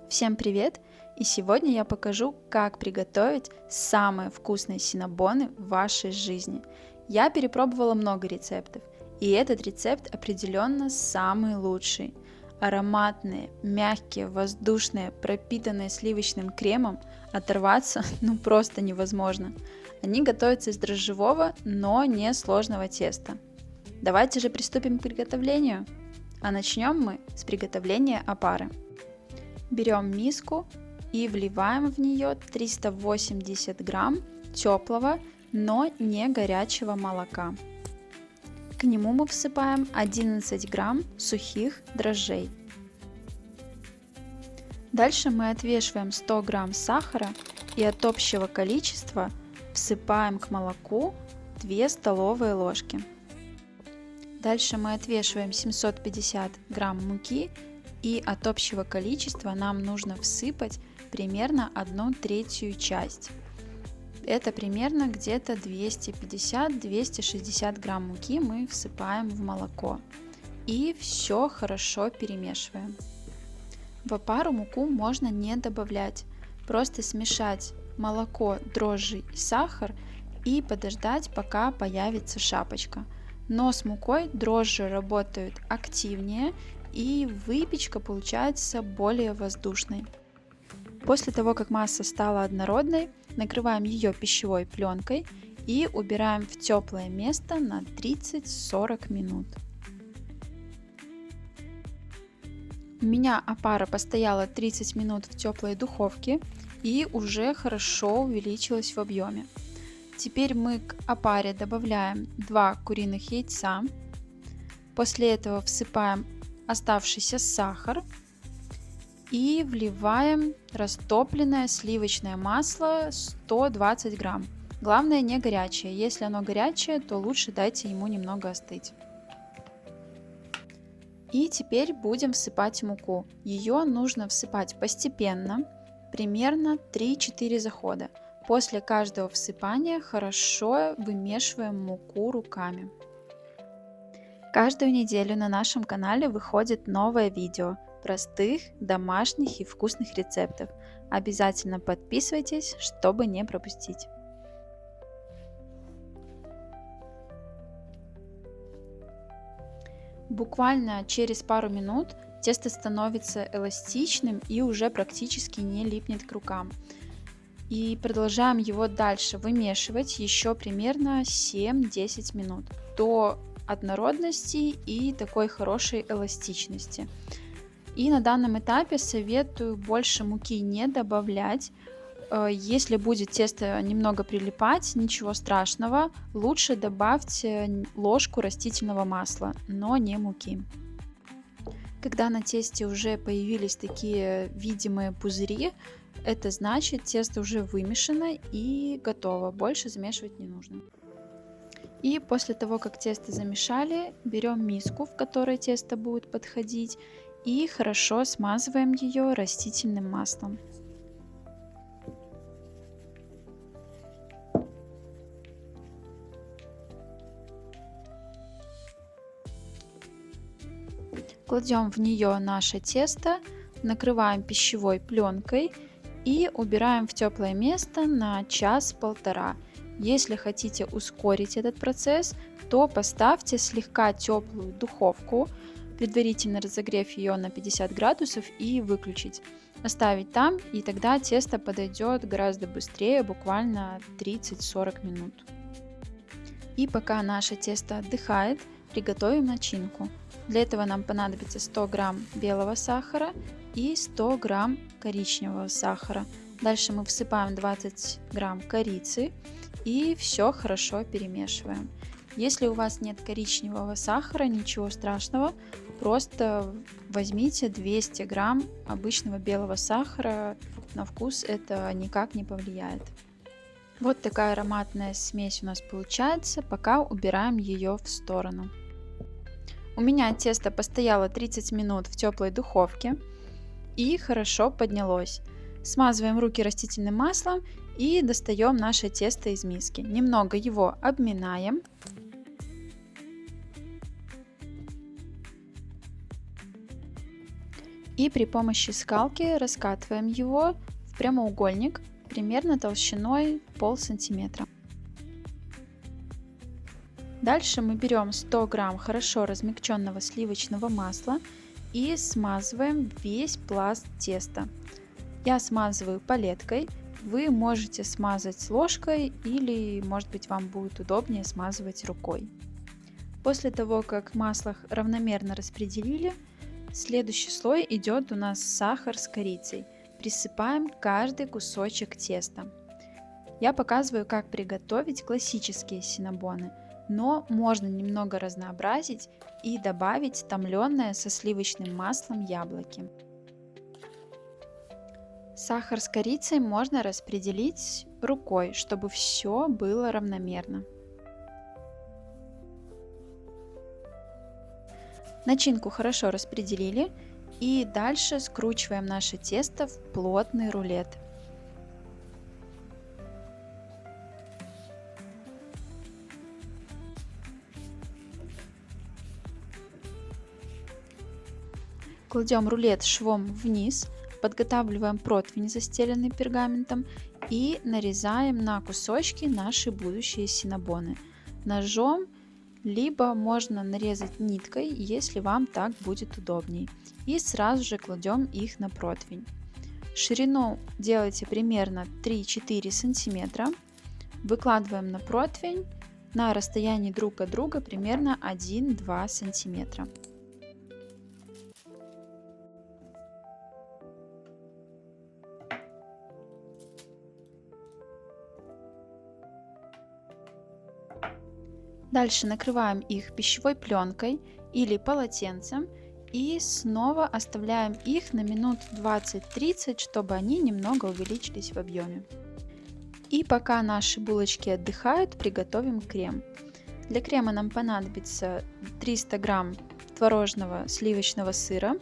Всем привет! И сегодня я покажу, как приготовить самые вкусные синнабоны в вашей жизни. Я перепробовала много рецептов, и этот рецепт определенно самый лучший. Ароматные, мягкие, воздушные, пропитанные сливочным кремом, оторваться просто невозможно. Они готовятся из дрожжевого, но не сложного теста. Давайте же приступим к приготовлению. А начнем мы с приготовления опары. Берем миску и вливаем в нее 380 грамм теплого, но не горячего молока. К нему мы всыпаем 11 грамм сухих дрожжей. Дальше мы отвешиваем 100 грамм сахара и от общего количества всыпаем к молоку 2 столовые ложки. Дальше мы отвешиваем 750 грамм муки. И от общего количества нам нужно всыпать примерно 1/3 часть. Это примерно где-то 250-260 грамм муки мы всыпаем в молоко. И все хорошо перемешиваем. В опару муку можно не добавлять. Просто смешать молоко, дрожжи и сахар и подождать, пока появится шапочка. Но с мукой дрожжи работают активнее, и выпечка получается более воздушной. После того, как масса стала однородной, накрываем ее пищевой пленкой и убираем в теплое место на 30-40 минут. У меня опара постояла 30 минут в теплой духовке и уже хорошо увеличилась в объеме. Теперь мы к опаре добавляем 2 куриных яйца. После этого всыпаем оставшийся сахар и вливаем растопленное сливочное масло 120 грамм. Главное не горячее. Если оно горячее, то лучше дайте ему немного остыть. И теперь будем всыпать муку. Ее нужно всыпать постепенно, примерно 3-4 захода. После каждого всыпания хорошо вымешиваем муку руками. Каждую неделю на нашем канале выходит новое видео простых, домашних и вкусных рецептов. Обязательно подписывайтесь, чтобы не пропустить. Буквально через пару минут тесто становится эластичным и уже практически не липнет к рукам. И продолжаем его дальше вымешивать еще примерно 7-10 минут до однородности и такой хорошей эластичности. И на данном этапе советую больше муки не добавлять. Если будет тесто немного прилипать, ничего страшного, лучше добавьте ложку растительного масла, но не муки. Когда на тесте уже появились такие видимые пузыри, это значит, тесто уже вымешано и готово, больше замешивать не нужно. И после того, как тесто замешали, берем миску, в которой тесто будет подходить, и хорошо смазываем ее растительным маслом. Кладем в нее наше тесто, накрываем пищевой пленкой и убираем в теплое место на час-полтора. Если хотите ускорить этот процесс, то поставьте слегка теплую духовку, предварительно разогрев ее на 50 градусов и выключить. Оставить там, и тогда тесто подойдет гораздо быстрее, буквально 30-40 минут. И пока наше тесто отдыхает, приготовим начинку. Для этого нам понадобится 100 грамм белого сахара и 100 грамм коричневого сахара. Дальше мы всыпаем 20 грамм корицы и все хорошо перемешиваем. Если у вас нет коричневого сахара, ничего страшного, просто возьмите 200 грамм обычного белого сахара, на вкус это никак не повлияет. Вот такая ароматная смесь у нас получается, пока убираем ее в сторону. У меня тесто постояло 30 минут в теплой духовке и хорошо поднялось. Смазываем руки растительным маслом и достаем наше тесто из миски. Немного его обминаем. И при помощи скалки раскатываем его в прямоугольник примерно толщиной полсантиметра. Дальше мы берем 100 грамм хорошо размягченного сливочного масла и смазываем весь пласт теста. Я смазываю палеткой, вы можете смазать ложкой или, может быть, вам будет удобнее смазывать рукой. После того, как масло равномерно распределили, следующий слой идет у нас сахар с корицей. Присыпаем каждый кусочек теста. Я показываю, как приготовить классические синнабоны, но можно немного разнообразить и добавить томленое со сливочным маслом яблоки. Сахар с корицей можно распределить рукой, чтобы все было равномерно. Начинку хорошо распределили и дальше скручиваем наше тесто в плотный рулет. Кладем рулет швом вниз, подготавливаем противень, застеленный пергаментом, и нарезаем на кусочки наши будущие синнабоны ножом, либо можно нарезать ниткой, если вам так будет удобней. И сразу же кладем их на противень. Ширину делайте примерно 3-4 сантиметра. Выкладываем на противень на расстоянии друг от друга примерно 1-2 сантиметра. Дальше накрываем их пищевой пленкой или полотенцем и снова оставляем их на минут 20-30, чтобы они немного увеличились в объеме. И пока наши булочки отдыхают, приготовим крем. Для крема нам понадобится 300 грамм творожного сливочного сыра.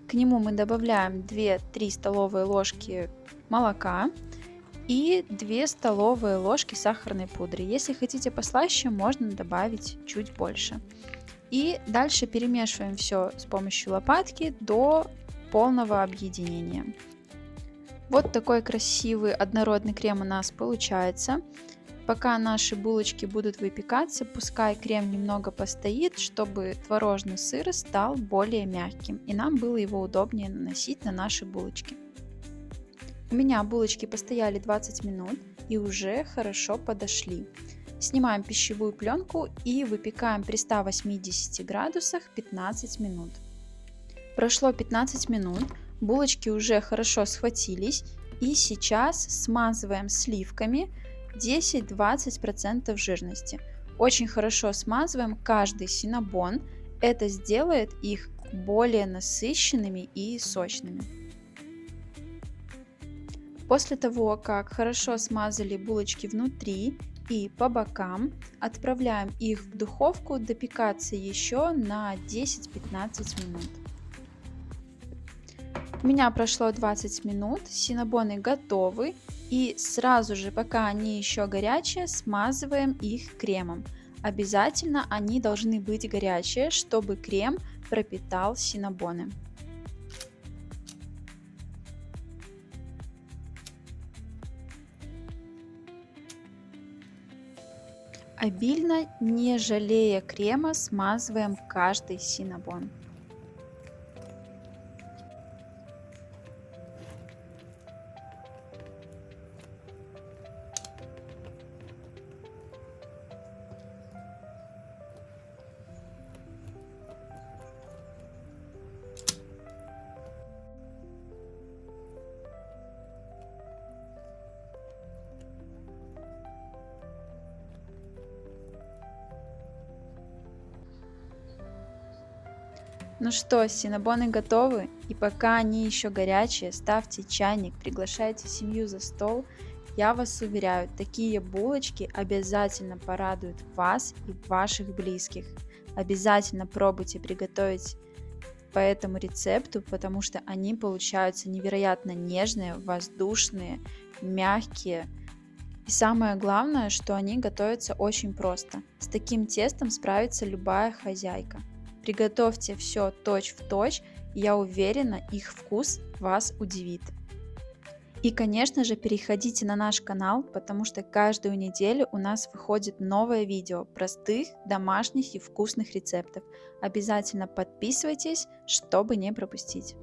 К нему мы добавляем 2-3 столовые ложки молока и 2 столовые ложки сахарной пудры. Если хотите послаще, можно добавить чуть больше. И дальше перемешиваем все с помощью лопатки до полного объединения. Вот такой красивый однородный крем у нас получается. Пока наши булочки будут выпекаться, пускай крем немного постоит, чтобы творожный сыр стал более мягким и нам было его удобнее наносить на наши булочки. У меня булочки постояли 20 минут и уже хорошо подошли. Снимаем пищевую пленку и выпекаем при 180 градусах 15 минут. Прошло 15 минут, булочки уже хорошо схватились, и сейчас смазываем сливками 10-20% жирности. Очень хорошо смазываем каждый синнабон, это сделает их более насыщенными и сочными. После того, как хорошо смазали булочки внутри и по бокам, отправляем их в духовку допекаться еще на 10-15 минут. У меня прошло 20 минут, синнабоны готовы, и сразу же, пока они еще горячие, смазываем их кремом. Обязательно они должны быть горячие, чтобы крем пропитал синнабоны. Обильно, не жалея крема, смазываем каждый синнабон. Ну что, синнабоны готовы, и пока они еще горячие, ставьте чайник, приглашайте семью за стол. Я вас уверяю, такие булочки обязательно порадуют вас и ваших близких. Обязательно пробуйте приготовить по этому рецепту, потому что они получаются невероятно нежные, воздушные, мягкие. И самое главное, что они готовятся очень просто. С таким тестом справится любая хозяйка. Приготовьте все точь-в-точь Я уверена, их вкус вас удивит. И, конечно же, переходите на наш канал, потому что каждую неделю у нас выходит новое видео простых, домашних и вкусных рецептов. Обязательно подписывайтесь, чтобы не пропустить.